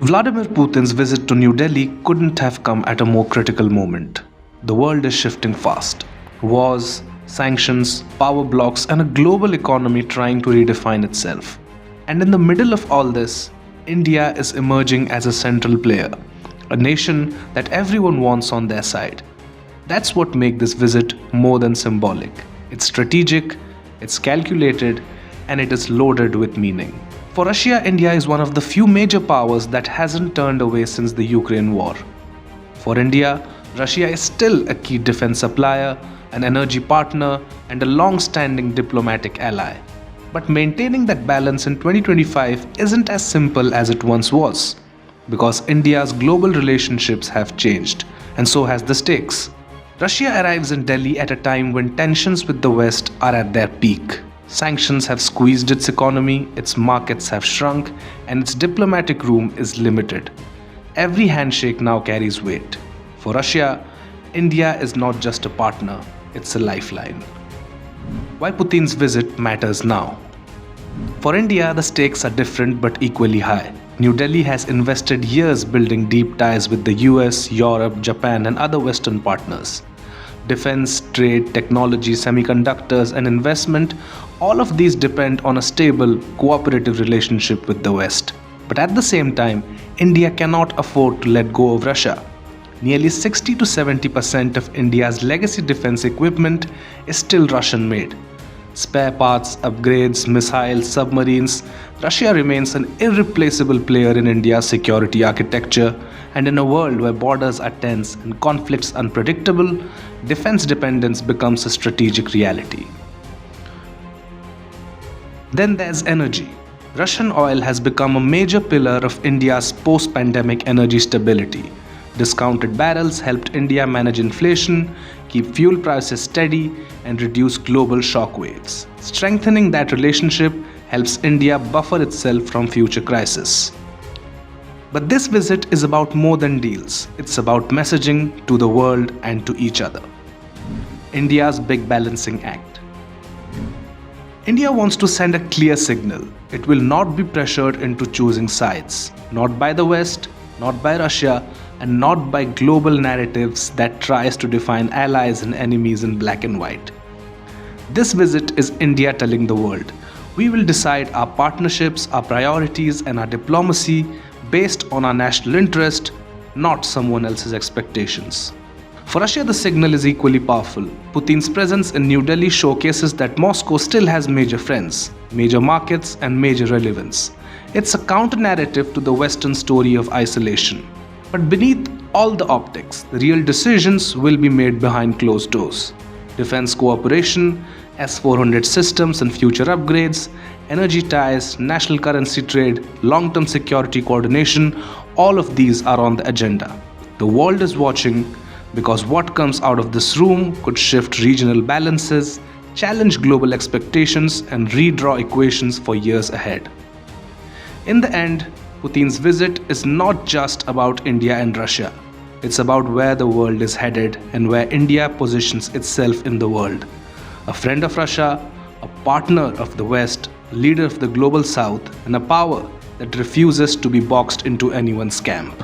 Vladimir Putin's visit to New Delhi couldn't have come at a more critical moment. The world is shifting fast. Wars, sanctions, power blocks, and a global economy trying to redefine itself. And in the middle of all this, India is emerging as a central player, a nation that everyone wants on their side. That's what makes this visit more than symbolic. It's strategic, it's calculated, and it is loaded with meaning. For Russia, India is one of the few major powers that hasn't turned away since the Ukraine war. For India, Russia is still a key defense supplier, an energy partner, and a long-standing diplomatic ally. But maintaining that balance in 2025 isn't as simple as it once was, because India's global relationships have changed, and so has the stakes. Russia arrives in Delhi at a time when tensions with the West are at their peak. Sanctions have squeezed its economy, its markets have shrunk, and its diplomatic room is limited. Every handshake now carries weight. For Russia, India is not just a partner, it's a lifeline. Why Putin's visit matters now? For India, the stakes are different but equally high. New Delhi has invested years building deep ties with the US, Europe, Japan, and other Western partners. Defense, trade, technology, semiconductors, and investment, all of these depend on a stable, cooperative relationship with the West. But at the same time, India cannot afford to let go of Russia. Nearly 60 to 70% of India's legacy defense equipment is still Russian-made. Spare parts, upgrades, missiles, submarines, Russia remains an irreplaceable player in India's security architecture, and in a world where borders are tense and conflicts unpredictable, defense dependence becomes a strategic reality. Then there's energy. Russian oil has become a major pillar of India's post-pandemic energy stability. Discounted barrels helped India manage inflation, keep fuel prices steady, and reduce global shockwaves. Strengthening that relationship helps India buffer itself from future crises. But this visit is about more than deals. It's about messaging to the world and to each other. India's big balancing act. India wants to send a clear signal. It will not be pressured into choosing sides, not by the West, not by Russia, and not by global narratives that tries to define allies and enemies in black and white. This visit is India telling the world, we will decide our partnerships, our priorities, and our diplomacy based on our national interest, not someone else's expectations. For Russia, the signal is equally powerful. Putin's presence in New Delhi showcases that Moscow still has major friends, major markets, and major relevance. It's a counter-narrative to the Western story of isolation. But beneath all the optics, the real decisions will be made behind closed doors. Defense cooperation, S-400 systems and future upgrades, energy ties, national currency trade, long-term security coordination, all of these are on the agenda. The world is watching because what comes out of this room could shift regional balances, challenge global expectations, and redraw equations for years ahead. In the end, Putin's visit is not just about India and Russia. It's about where the world is headed and where India positions itself in the world. A friend of Russia, a partner of the West, a leader of the global South, and a power that refuses to be boxed into anyone's camp.